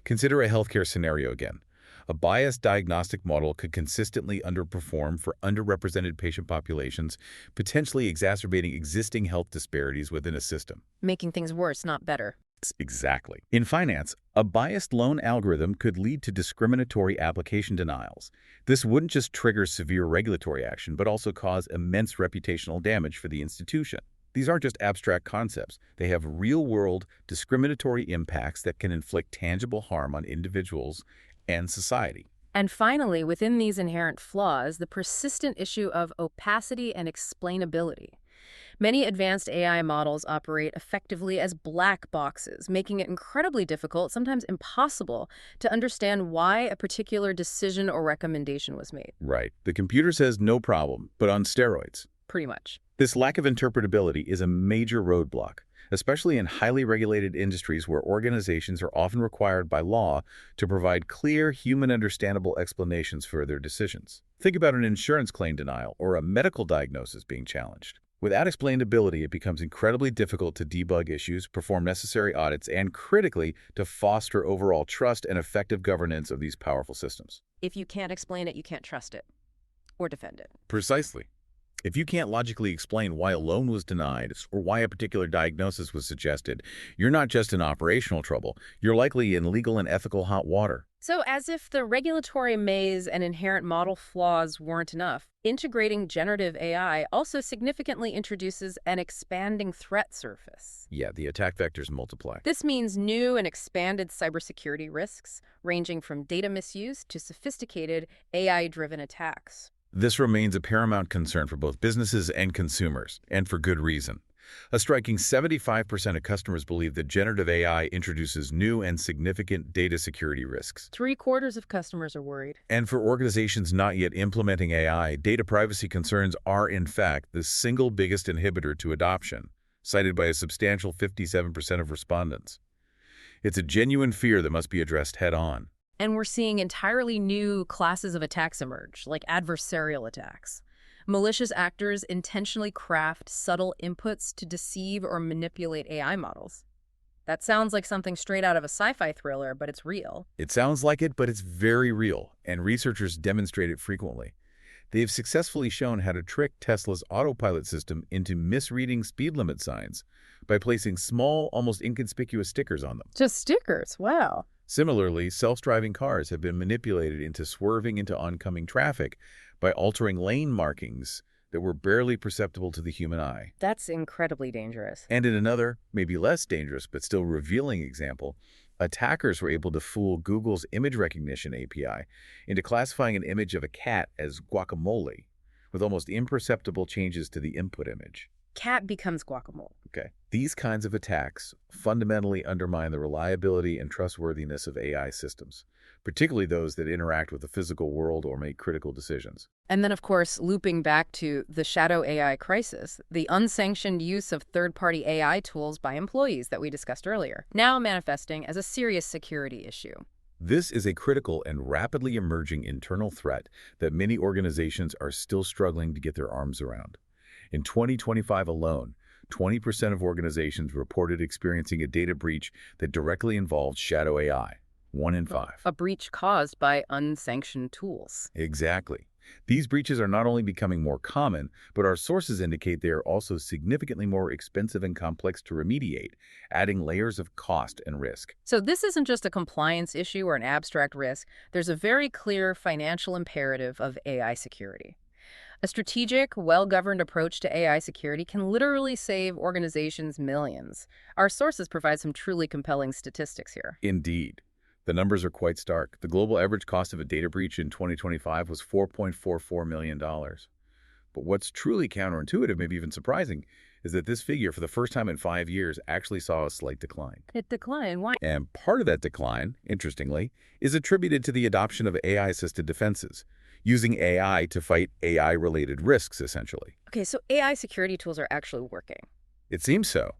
Consider a healthcare scenario again. A biased diagnostic model could consistently underperform for underrepresented patient populations, potentially exacerbating existing health disparities within a system. Making things worse, not better. Exactly. In finance, a biased loan algorithm could lead to discriminatory application denials. This wouldn't just trigger severe regulatory action, but also cause immense reputational damage for the institution. These aren't just abstract concepts. They have real-world, discriminatory impacts that can inflict tangible harm on individuals and society. And finally, within these inherent flaws, the persistent issue of opacity and explainability. Many advanced AI models operate effectively as black boxes, making it incredibly difficult, sometimes impossible, to understand why a particular decision or recommendation was made. Right. The computer says no problem, but on steroids. Pretty much. This lack of interpretability is a major roadblock, especially in highly regulated industries where organizations are often required by law to provide clear, human-understandable explanations for their decisions. Think about an insurance claim denial or a medical diagnosis being challenged. Without explainability, it becomes incredibly difficult to debug issues, perform necessary audits, and critically, to foster overall trust and effective governance of these powerful systems. If you can't explain it, you can't trust it or defend it. Precisely. If you can't logically explain why a loan was denied or why a particular diagnosis was suggested, you're not just in operational trouble, you're likely in legal and ethical hot water. So as if the regulatory maze and inherent model flaws weren't enough, integrating generative AI also significantly introduces an expanding threat surface. Yeah, the attack vectors multiply. This means new and expanded cybersecurity risks, ranging from data misuse to sophisticated AI-driven attacks. This remains a paramount concern for both businesses and consumers, and for good reason. A striking 75% of customers believe that generative AI introduces new and significant data security risks. 3/4 of customers are worried. And for organizations not yet implementing AI, data privacy concerns are, in fact, the single biggest inhibitor to adoption, cited by a substantial 57% of respondents. It's a genuine fear that must be addressed head-on. And we're seeing entirely new classes of attacks emerge, like adversarial attacks. Malicious actors intentionally craft subtle inputs to deceive or manipulate AI models. That sounds like something straight out of a sci-fi thriller, but it's real. It sounds like it, but it's very real, and researchers demonstrate it frequently. They've successfully shown how to trick Tesla's autopilot system into misreading speed limit signs by placing small, almost inconspicuous stickers on them. Just stickers, wow. Similarly, self-driving cars have been manipulated into swerving into oncoming traffic by altering lane markings that were barely perceptible to the human eye. That's incredibly dangerous. And in another, maybe less dangerous but still revealing example, attackers were able to fool Google's image recognition API into classifying an image of a cat as guacamole, with almost imperceptible changes to the input image. Cat becomes guacamole. Okay. These kinds of attacks fundamentally undermine the reliability and trustworthiness of AI systems, particularly those that interact with the physical world or make critical decisions. And then, of course, looping back to the shadow AI crisis, the unsanctioned use of third-party AI tools by employees that we discussed earlier, now manifesting as a serious security issue. This is a critical and rapidly emerging internal threat that many organizations are still struggling to get their arms around. In 2025 alone, 20% of organizations reported experiencing a data breach that directly involved shadow AI, 1 in 5. A breach caused by unsanctioned tools. Exactly. These breaches are not only becoming more common, but our sources indicate they are also significantly more expensive and complex to remediate, adding layers of cost and risk. So this isn't just a compliance issue or an abstract risk. There's a very clear financial imperative of AI security. A strategic, well-governed approach to AI security can literally save organizations millions. Our sources provide some truly compelling statistics here. Indeed. The numbers are quite stark. The global average cost of a data breach in 2025 was $4.44 million. But what's truly counterintuitive, maybe even surprising, is that this figure, for the first time in 5 years, actually saw a slight decline. It declined. Why? And part of that decline, interestingly, is attributed to the adoption of AI-assisted defenses, using AI to fight AI-related risks, essentially. Okay, so AI security tools are actually working. It seems so.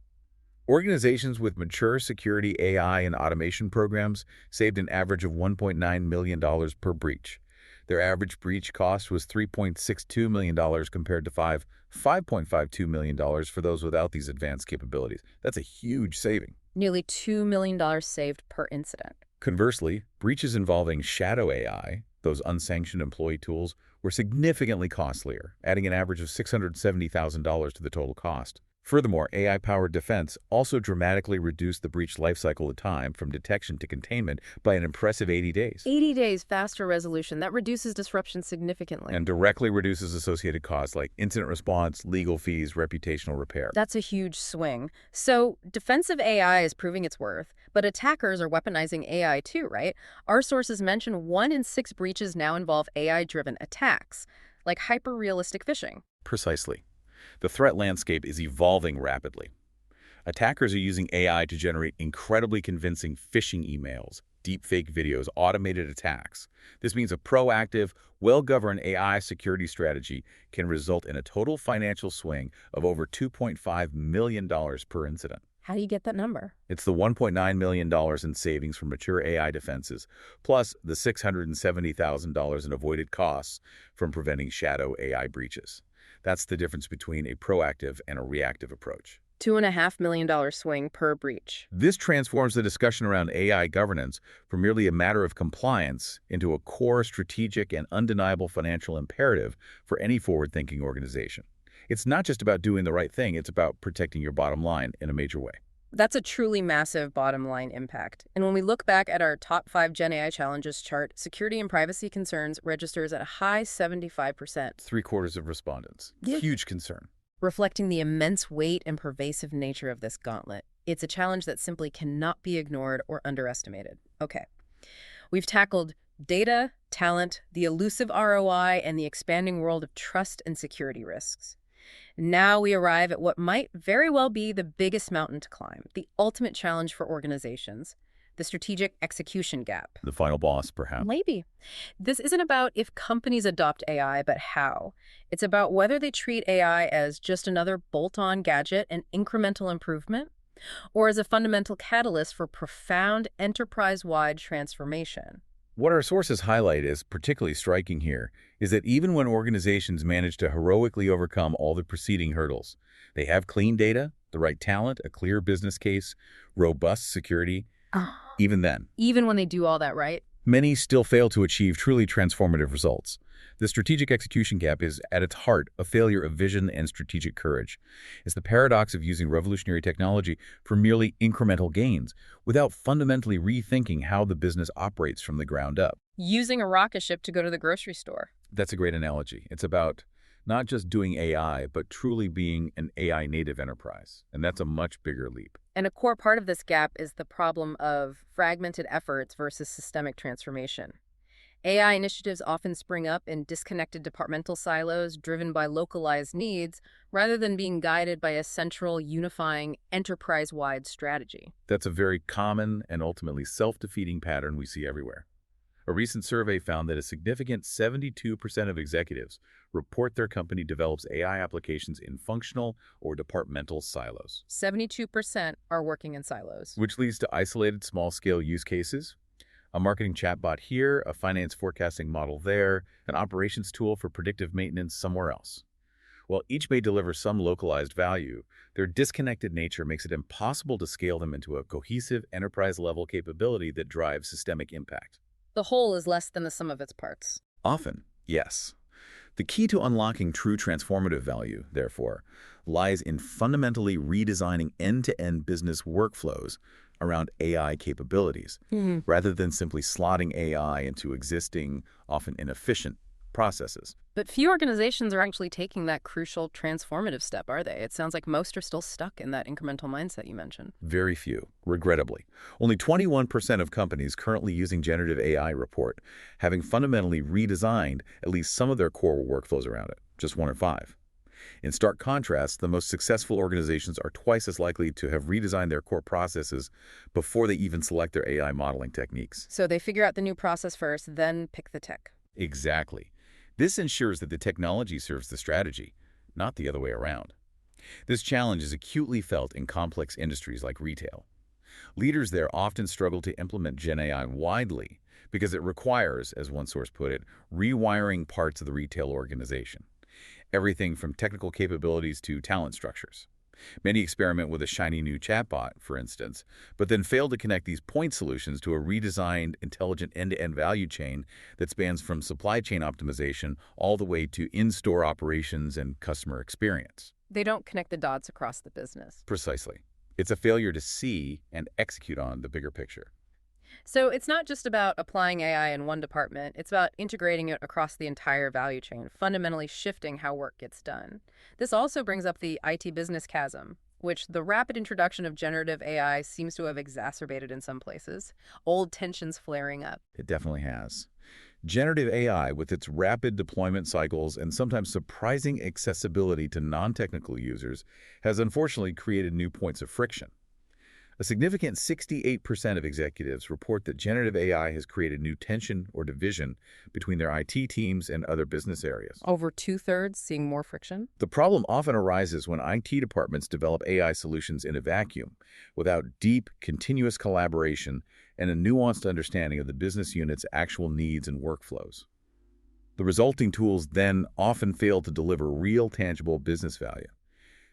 Organizations with mature security AI and automation programs saved an average of $1.9 million per breach. Their average breach cost was $3.62 million compared to $5.52 million for those without these advanced capabilities. That's a huge saving. Nearly $2 million saved per incident. Conversely, breaches involving shadow AI, those unsanctioned employee tools, were significantly costlier, adding an average of $670,000 to the total cost. Furthermore, AI-powered defense also dramatically reduced the breach lifecycle time from detection to containment by an impressive 80 days. 80 days faster resolution. That reduces disruption significantly. And directly reduces associated costs like incident response, legal fees, reputational repair. That's a huge swing. So defensive AI is proving its worth, but attackers are weaponizing AI too, right? Our sources mention 1 in 6 breaches now involve AI-driven attacks, like hyper-realistic phishing. Precisely. The threat landscape is evolving rapidly. Attackers are using AI to generate incredibly convincing phishing emails, deepfake videos, automated attacks. This means a proactive, well-governed AI security strategy can result in a total financial swing of over $2.5 million per incident. How do you get that number? It's the $1.9 million in savings from mature AI defenses, plus the $670,000 in avoided costs from preventing shadow AI breaches. That's the difference between a proactive and a reactive approach. $2.5 million swing per breach. This transforms the discussion around AI governance from merely a matter of compliance into a core strategic and undeniable financial imperative for any forward-thinking organization. It's not just about doing the right thing, it's about protecting your bottom line in a major way. That's a truly massive bottom line impact. And when we look back at our top 5 GenAI challenges chart, security and privacy concerns registers at a high 75%. 3/4 of respondents. Yeah. Huge concern. Reflecting the immense weight and pervasive nature of this gauntlet. It's a challenge that simply cannot be ignored or underestimated. Okay. We've tackled data, talent, the elusive ROI, and the expanding world of trust and security risks. Now we arrive at what might very well be the biggest mountain to climb, the ultimate challenge for organizations, the strategic execution gap. The final boss, perhaps. Maybe. This isn't about if companies adopt AI, but how. It's about whether they treat AI as just another bolt-on gadget and incremental improvement, or as a fundamental catalyst for profound enterprise-wide transformation. What our sources highlight is particularly striking here is that even when organizations manage to heroically overcome all the preceding hurdles, they have clean data, the right talent, a clear business case, robust security, even then. Even when they do all that right? Many still fail to achieve truly transformative results. The strategic execution gap is, at its heart, a failure of vision and strategic courage. It's the paradox of using revolutionary technology for merely incremental gains without fundamentally rethinking how the business operates from the ground up. Using a rocket ship to go to the grocery store. That's a great analogy. It's about not just doing AI, but truly being an AI-native enterprise. And that's a much bigger leap. And a core part of this gap is the problem of fragmented efforts versus systemic transformation. AI initiatives often spring up in disconnected departmental silos driven by localized needs rather than being guided by a central, unifying, enterprise-wide strategy. That's a very common and ultimately self-defeating pattern we see everywhere. A recent survey found that a significant 72% of executives report their company develops AI applications in functional or departmental silos. 72% are working in silos. Which leads to isolated small-scale use cases. A marketing chatbot here, a finance forecasting model there, an operations tool for predictive maintenance somewhere else. While each may deliver some localized value, their disconnected nature makes it impossible to scale them into a cohesive enterprise-level capability that drives systemic impact. The whole is less than the sum of its parts. Often, yes. The key to unlocking true transformative value, therefore, lies in fundamentally redesigning end-to-end business workflows around AI capabilities, rather than simply slotting AI into existing, often inefficient processes. But few organizations are actually taking that crucial transformative step, are they? It sounds like most are still stuck in that incremental mindset you mentioned. Very few, regrettably. Only 21% of companies currently using generative AI report having fundamentally redesigned at least some of their core workflows around it, just 1 in 5. In stark contrast, the most successful organizations are twice as likely to have redesigned their core processes before they even select their AI modeling techniques. So they figure out the new process first, then pick the tech. Exactly. This ensures that the technology serves the strategy, not the other way around. This challenge is acutely felt in complex industries like retail. Leaders there often struggle to implement GenAI widely because it requires, as one source put it, rewiring parts of the retail organization. Everything from technical capabilities to talent structures. Many experiment with a shiny new chatbot, for instance, but then fail to connect these point solutions to a redesigned, intelligent end-to-end value chain that spans from supply chain optimization all the way to in-store operations and customer experience. They don't connect the dots across the business. Precisely. It's a failure to see and execute on the bigger picture. So it's not just about applying AI in one department, it's about integrating it across the entire value chain, fundamentally shifting how work gets done. This also brings up the IT business chasm, which the rapid introduction of generative AI seems to have exacerbated in some places, old tensions flaring up. It definitely has. Generative AI, with its rapid deployment cycles and sometimes surprising accessibility to non-technical users, has unfortunately created new points of friction. A significant 68% of executives report that generative AI has created new tension or division between their IT teams and other business areas. Over two-thirds seeing more friction? The problem often arises when IT departments develop AI solutions in a vacuum, without deep, continuous collaboration and a nuanced understanding of the business unit's actual needs and workflows. The resulting tools then often fail to deliver real, tangible business value.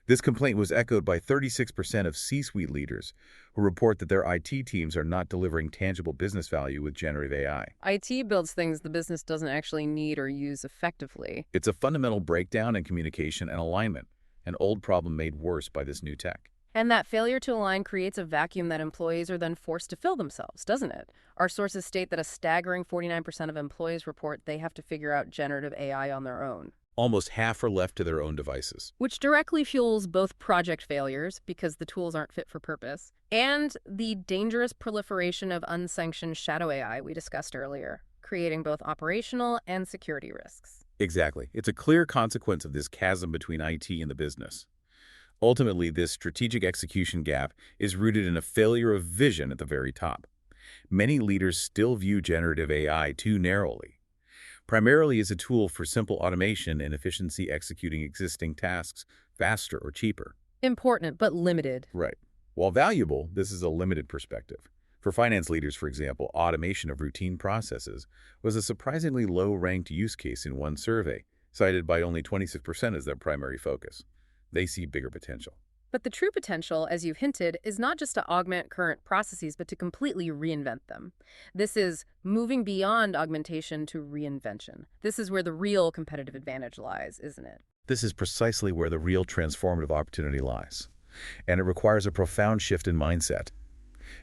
This complaint was echoed by 36% of C-suite leaders who report that their IT teams are not delivering tangible business value with generative AI. IT builds things the business doesn't actually need or use effectively. It's a fundamental breakdown in communication and alignment, an old problem made worse by this new tech. And that failure to align creates a vacuum that employees are then forced to fill themselves, doesn't it? Our sources state that a staggering 49% of employees report they have to figure out generative AI on their own. Almost half are left to their own devices. Which directly fuels both project failures, because the tools aren't fit for purpose, and the dangerous proliferation of unsanctioned shadow AI we discussed earlier, creating both operational and security risks. Exactly. It's a clear consequence of this chasm between IT and the business. Ultimately, this strategic execution gap is rooted in a failure of vision at the very top. Many leaders still view generative AI too narrowly, primarily as a tool for simple automation and efficiency executing existing tasks faster or cheaper. Important, but limited. Right. While valuable, this is a limited perspective. For finance leaders, for example, automation of routine processes was a surprisingly low-ranked use case in one survey, cited by only 26% as their primary focus. They see bigger potential. But the true potential, as you've hinted, is not just to augment current processes, but to completely reinvent them. This is moving beyond augmentation to reinvention. This is where the real competitive advantage lies, isn't it? This is precisely where the real transformative opportunity lies. And it requires a profound shift in mindset.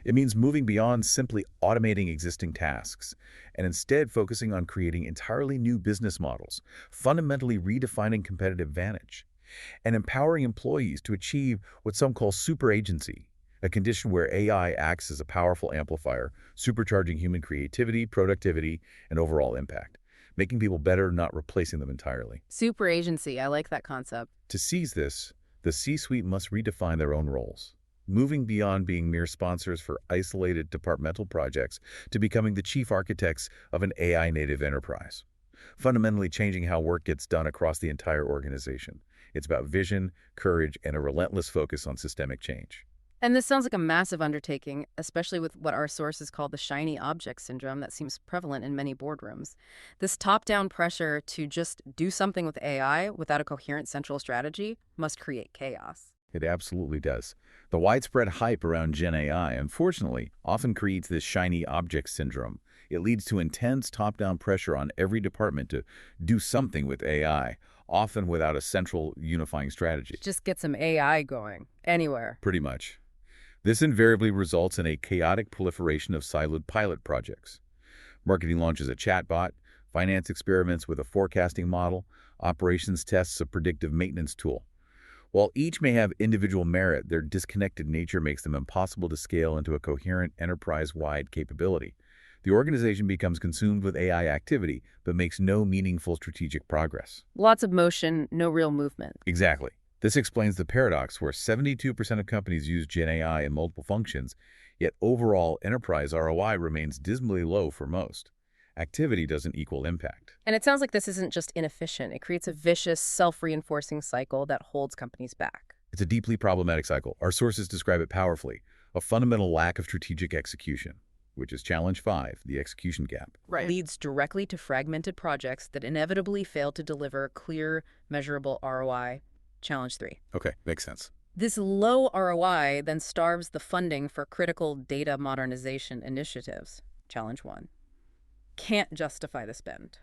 It means moving beyond simply automating existing tasks and instead focusing on creating entirely new business models, fundamentally redefining competitive advantage, and empowering employees to achieve what some call super agency, a condition where AI acts as a powerful amplifier, supercharging human creativity, productivity, and overall impact, making people better, not replacing them entirely. Super agency, I like that concept. To seize this, the C-suite must redefine their own roles, moving beyond being mere sponsors for isolated departmental projects to becoming the chief architects of an AI-native enterprise, fundamentally changing how work gets done across the entire organization. It's about vision, courage, and a relentless focus on systemic change. And this sounds like a massive undertaking, especially with what our sources call the shiny object syndrome that seems prevalent in many boardrooms. This top-down pressure to just do something with AI without a coherent central strategy must create chaos. It absolutely does. The widespread hype around GenAI, unfortunately, often creates this shiny object syndrome. It leads to intense top-down pressure on every department to do something with AI, often without a central unifying strategy. Just get some AI going, anywhere. Pretty much. This invariably results in a chaotic proliferation of siloed pilot projects. Marketing launches a chatbot, finance experiments with a forecasting model, operations tests a predictive maintenance tool. While each may have individual merit, their disconnected nature makes them impossible to scale into a coherent enterprise-wide capability. The organization becomes consumed with AI activity, but makes no meaningful strategic progress. Lots of motion, no real movement. Exactly. This explains the paradox where 72% of companies use GenAI in multiple functions, yet overall enterprise ROI remains dismally low for most. Activity doesn't equal impact. And it sounds like this isn't just inefficient. It creates a vicious, self-reinforcing cycle that holds companies back. It's a deeply problematic cycle. Our sources describe it powerfully: a fundamental lack of strategic execution, which is challenge 5, the execution gap. Right. Leads directly to fragmented projects that inevitably fail to deliver clear, measurable ROI. Challenge 3. Okay, makes sense. This low ROI then starves the funding for critical data modernization initiatives. Challenge 1. Can't justify the spend.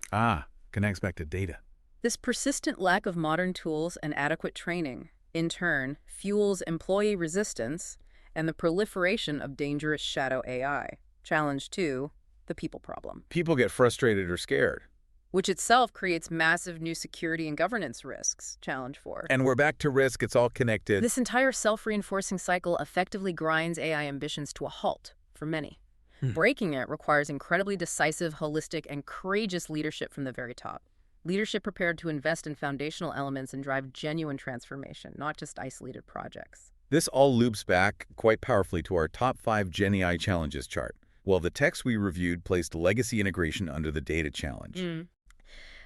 Connects back to data. This persistent lack of modern tools and adequate training, in turn, fuels employee resistance and the proliferation of dangerous shadow AI. Challenge 2, the people problem, People get frustrated or scared. which itself creates massive new security and governance risks. Challenge 4. And we're back to risk. It's all connected. This entire self-reinforcing cycle effectively grinds AI ambitions to a halt for many. Breaking it requires incredibly decisive, holistic, and courageous leadership from the very top. Leadership prepared to invest in foundational elements and drive genuine transformation, not just isolated projects. This all loops back quite powerfully to our top 5 GenAI challenges chart. Well, the text we reviewed placed legacy integration under the data challenge.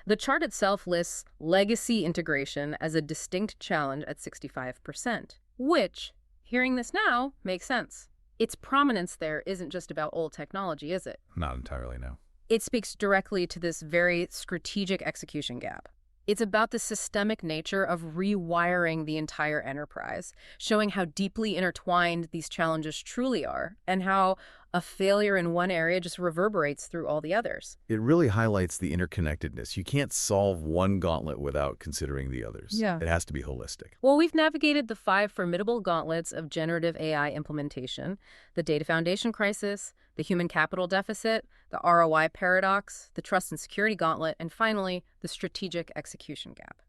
The chart itself lists legacy integration as a distinct challenge at 65%, which, hearing this now, makes sense. Its prominence there isn't just about old technology, is it? Not entirely, no. It speaks directly to this very strategic execution gap. It's about the systemic nature of rewiring the entire enterprise, showing how deeply intertwined these challenges truly are, and how a failure in one area just reverberates through all the others. It really highlights the interconnectedness. You can't solve one gauntlet without considering the others. Yeah. It has to be holistic. Well, we've navigated the 5 formidable gauntlets of generative AI implementation: the data foundation crisis, the human capital deficit, the ROI paradox, the trust and security gauntlet, and finally, the strategic execution gap.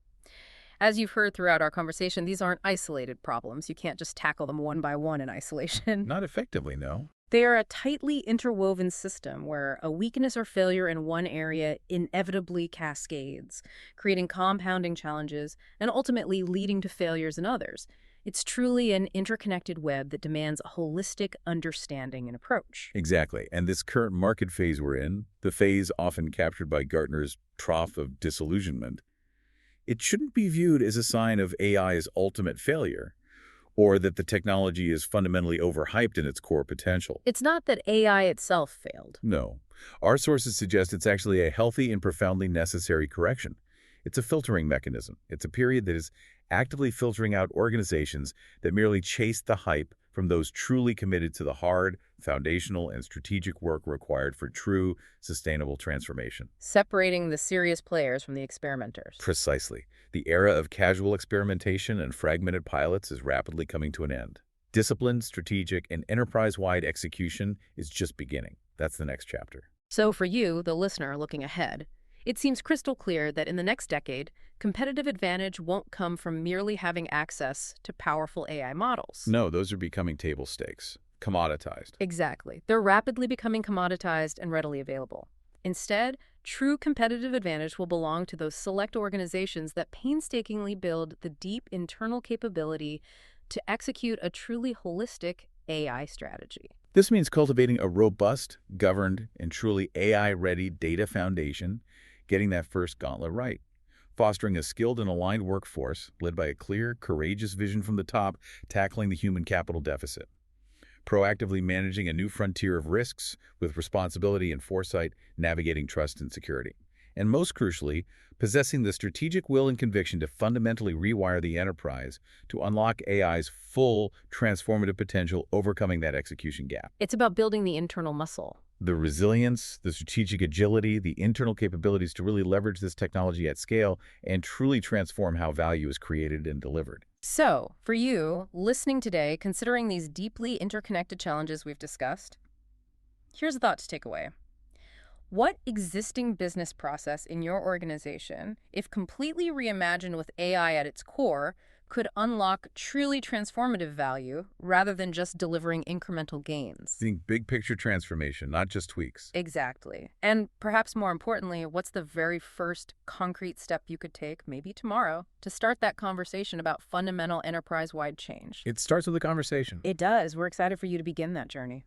As you've heard throughout our conversation, these aren't isolated problems. You can't just tackle them one by one in isolation. Not effectively, no. They are a tightly interwoven system where a weakness or failure in one area inevitably cascades, creating compounding challenges and ultimately leading to failures in others. It's truly an interconnected web that demands a holistic understanding and approach. Exactly. And this current market phase we're in, the phase often captured by Gartner's Trough of Disillusionment, it shouldn't be viewed as a sign of AI's ultimate failure, or that the technology is fundamentally overhyped in its core potential. It's not that AI itself failed. No. Our sources suggest it's actually a healthy and profoundly necessary correction. It's a filtering mechanism. It's a period that is actively filtering out organizations that merely chase the hype from those truly committed to the hard, foundational, and strategic work required for true, sustainable transformation. Separating the serious players from the experimenters. Precisely. The era of casual experimentation and fragmented pilots is rapidly coming to an end. Disciplined, strategic, and enterprise-wide execution is just beginning. That's the next chapter. So for you, the listener looking ahead, it seems crystal clear that in the next decade, competitive advantage won't come from merely having access to powerful AI models. No, those are becoming table stakes, commoditized. Exactly. They're rapidly becoming commoditized and readily available. Instead, true competitive advantage will belong to those select organizations that painstakingly build the deep internal capability to execute a truly holistic AI strategy. This means cultivating a robust, governed, and truly AI-ready data foundation, getting that first gauntlet right, fostering a skilled and aligned workforce led by a clear, courageous vision from the top, tackling the human capital deficit, proactively managing a new frontier of risks with responsibility and foresight, navigating trust and security, and most crucially, possessing the strategic will and conviction to fundamentally rewire the enterprise to unlock AI's full transformative potential, overcoming that execution gap. It's about building the internal muscle. The resilience, the strategic agility, the internal capabilities to really leverage this technology at scale and truly transform how value is created and delivered. So, for you, listening today, considering these deeply interconnected challenges we've discussed, here's a thought to take away. What existing business process in your organization, if completely reimagined with AI at its core, could unlock truly transformative value rather than just delivering incremental gains? Think big picture transformation, not just tweaks. Exactly. And perhaps more importantly, what's the very first concrete step you could take, maybe tomorrow, to start that conversation about fundamental enterprise-wide change? It starts with a conversation. It does. We're excited for you to begin that journey.